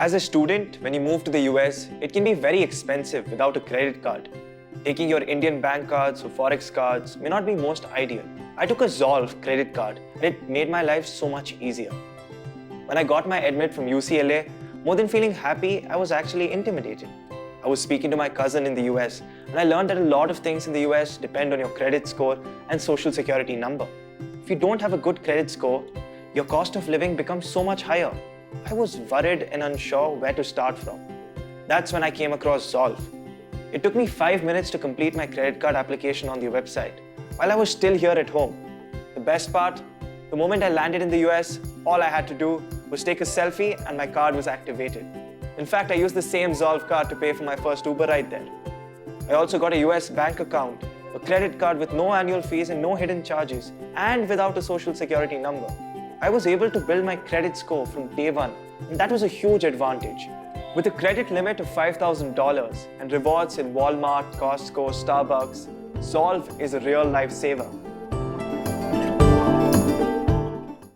As a student, when you move to the US, it can be very expensive without a credit card. Taking your Indian bank cards or Forex cards may not be most ideal. I took a Zolve credit card and it made my life so much easier. When I got my admit from UCLA, more than feeling happy, I was actually intimidated. I was speaking to my cousin in the US and I learned that a lot of things in the US depend on your credit score and social security number. If you don't have a good credit score, your cost of living becomes so much higher. I was worried and unsure where to start from. That's when I came across Zolve. It took me 5 minutes to complete my credit card application on the website, while I was still here at home. The best part, the moment I landed in the US, all I had to do was take a selfie and my card was activated. In fact, I used the same Zolve card to pay for my first Uber ride there. I also got a US bank account, a credit card with no annual fees and no hidden charges, and without a social security number. I was able to build my credit score from day one, and that was a huge advantage. With a credit limit of $5,000 and rewards in Walmart, Costco, Starbucks, Zolve is a real lifesaver.